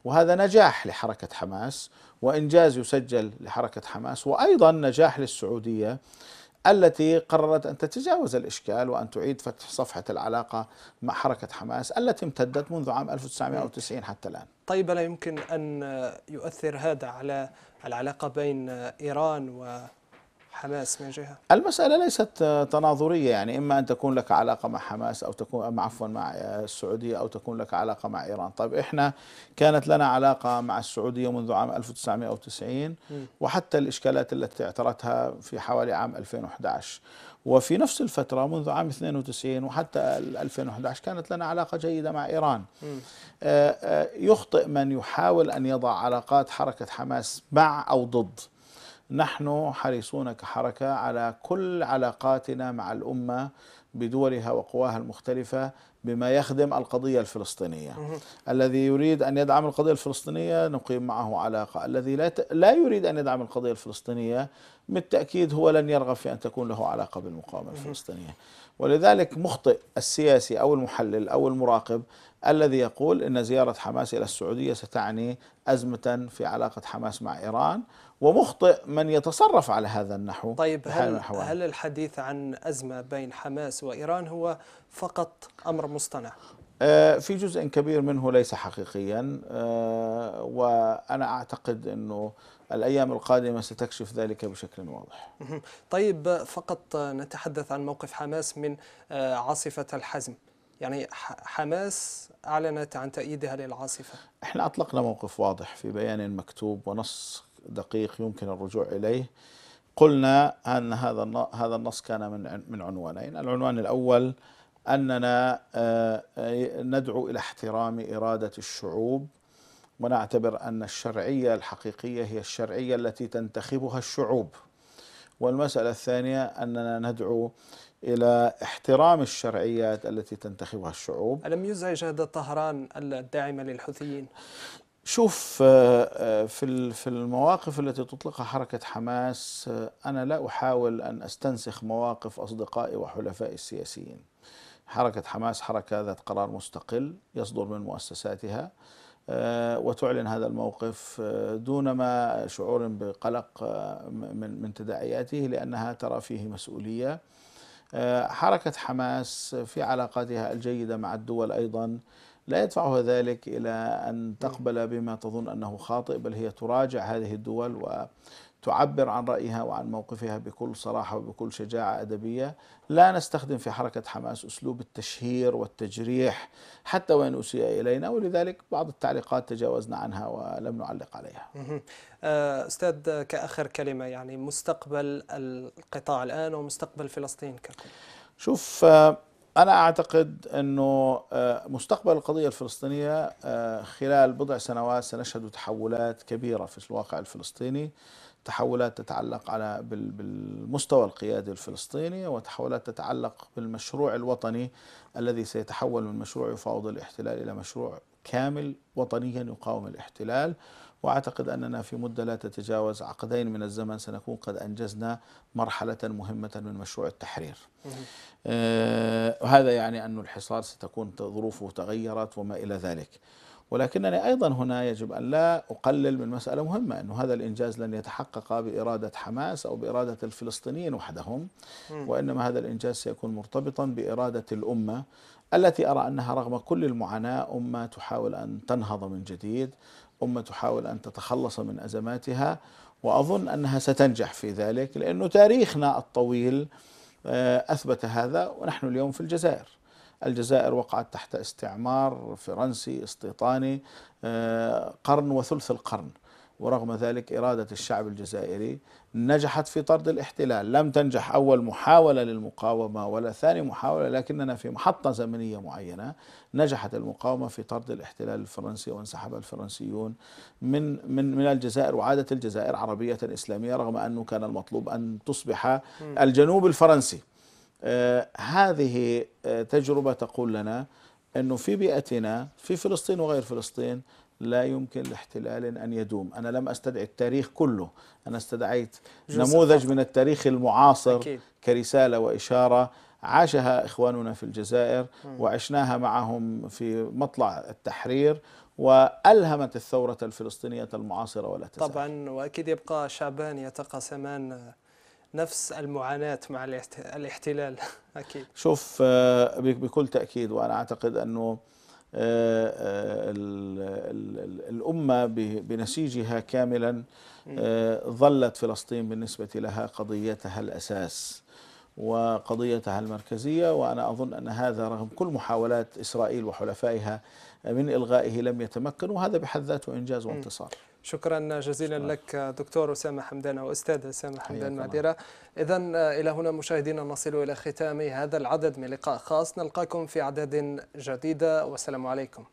وهذا نجاح لحركة حماس وإنجاز يسجل لحركة حماس، وأيضا نجاح للسعودية التي قررت أن تتجاوز الإشكال وأن تعيد فتح صفحة العلاقة مع حركة حماس التي امتدت منذ عام 1990 حتى الآن. طيب، لا يمكن أن يؤثر هذا على العلاقة بين إيران وحماس من جهة؟ المسألة ليست تناظرية، يعني إما أن تكون لك علاقة مع حماس أو تكون مع السعودية أو تكون لك علاقة مع إيران. طيب، إحنا كانت لنا علاقة مع السعودية منذ عام 1990 وحتى الإشكالات التي اعترتها في حوالي عام 2011، وفي نفس الفترة منذ عام 92 وحتى 2011 كانت لنا علاقة جيدة مع إيران. يخطئ من يحاول أن يضع علاقات حركة حماس مع أو ضد. نحن حريصون كحركة على كل علاقاتنا مع الأمة بدولها وقواها المختلفة بما يخدم القضية الفلسطينية. الذي يريد أن يدعم القضية الفلسطينية نقيم معه علاقة، الذي لا يريد أن يدعم القضية الفلسطينية بالتأكيد هو لن يرغب في أن تكون له علاقة بالمقاومة الفلسطينية. ولذلك مخطئ السياسي أو المحلل أو المراقب الذي يقول إن زيارة حماس إلى السعودية ستعني أزمة في علاقة حماس مع إيران، ومخطئ من يتصرف على هذا النحو. طيب، هل الحديث عن أزمة بين حماس وإيران هو فقط أمر مصطنع؟ في جزء كبير منه ليس حقيقيا، وأنا أعتقد أنه الأيام القادمة ستكشف ذلك بشكل واضح. طيب، فقط نتحدث عن موقف حماس من عاصفة الحزم. يعني حماس أعلنت عن تأييدها للعاصفة. احنا أطلقنا موقف واضح في بيان مكتوب ونص دقيق يمكن الرجوع إليه. قلنا أن هذا النص كان من عنوانين. العنوان الأول أننا ندعو إلى احترام إرادة الشعوب، ونعتبر أن الشرعية الحقيقية هي الشرعية التي تنتخبها الشعوب. والمسألة الثانية أننا ندعو إلى احترام الشرعيات التي تنتخبها الشعوب. ألم يزعج هذا طهران الداعمة للحوثيين؟ شوف، في المواقف التي تطلقها حركة حماس، أنا لا أحاول أن أستنسخ مواقف أصدقائي وحلفائي السياسيين. حركة حماس حركة ذات قرار مستقل يصدر من مؤسساتها، وتعلن هذا الموقف دون ما شعور بقلق من تداعياته، لأنها ترى فيه مسؤولية. حركة حماس في علاقاتها الجيدة مع الدول أيضا لا يدفعها ذلك إلى أن تقبل بما تظن أنه خاطئ، بل هي تراجع هذه الدول وتعبر عن رأيها وعن موقفها بكل صراحة وبكل شجاعة أدبية. لا نستخدم في حركة حماس أسلوب التشهير والتجريح حتى وإن أسيء إلينا، ولذلك بعض التعليقات تجاوزنا عنها ولم نعلق عليها. أستاذ، كآخر كلمة، يعني مستقبل القطاع الآن ومستقبل فلسطين ككل. شوف، أنا أعتقد أنه مستقبل القضية الفلسطينية خلال بضع سنوات سنشهد تحولات كبيرة في الواقع الفلسطيني، تحولات تتعلق بالمستوى القيادي الفلسطيني، وتحولات تتعلق بالمشروع الوطني الذي سيتحول من مشروع يفاوض الاحتلال إلى مشروع كامل وطنيا يقاوم الاحتلال. وأعتقد أننا في مدة لا تتجاوز عقدين من الزمن سنكون قد أنجزنا مرحلة مهمة من مشروع التحرير. وهذا يعني أن الحصار ستكون ظروفه تغيرت وما إلى ذلك. ولكنني أيضا هنا يجب أن لا أقلل من مسألة مهمة، أن هذا الإنجاز لن يتحقق بإرادة حماس أو بإرادة الفلسطينيين وحدهم، وإنما هذا الإنجاز سيكون مرتبطا بإرادة الأمة التي أرى أنها رغم كل المعاناة أمة تحاول أن تنهض من جديد، أمة تحاول أن تتخلص من أزماتها، وأظن أنها ستنجح في ذلك، لأنه تاريخنا الطويل أثبت هذا. ونحن اليوم في الجزائر وقعت تحت استعمار فرنسي استيطاني قرن وثلث القرن، ورغم ذلك إرادة الشعب الجزائري نجحت في طرد الاحتلال. لم تنجح أول محاولة للمقاومة ولا ثاني محاولة، لكننا في محطة زمنية معينة نجحت المقاومة في طرد الاحتلال الفرنسي، وانسحب الفرنسيون من الجزائر، وعادت الجزائر عربية إسلامية رغم أنه كان المطلوب أن تصبح الجنوب الفرنسي. هذه تجربة تقول لنا أنه في بيئتنا في فلسطين وغير فلسطين لا يمكن لاحتلال أن يدوم. أنا لم أستدعي التاريخ كله، أنا استدعيت نموذج من التاريخ المعاصر أكيد، كرسالة وإشارة عاشها إخواننا في الجزائر وعشناها معهم في مطلع التحرير، وألهمت الثورة الفلسطينية المعاصرة ولا تزال. طبعا، وأكيد يبقى شعبان يتقاسمان نفس المعاناة مع الاحتلال أكيد. شوف، بكل تأكيد، وأنا أعتقد أنه الأمة بنسيجها كاملا ظلت فلسطين بالنسبة لها قضيتها الأساس وقضيتها المركزية، وأنا أظن أن هذا رغم كل محاولات إسرائيل وحلفائها من إلغائه لم يتمكنوا، وهذا بحد ذاته إنجاز وانتصار. شكرا جزيلا لك دكتور أسامة حمدان أو أستاذ أسامة حمدان معذرة. إذن إلى هنا مشاهدينا نصل إلى ختام هذا العدد من لقاء خاص، نلقاكم في أعداد جديدة والسلام عليكم.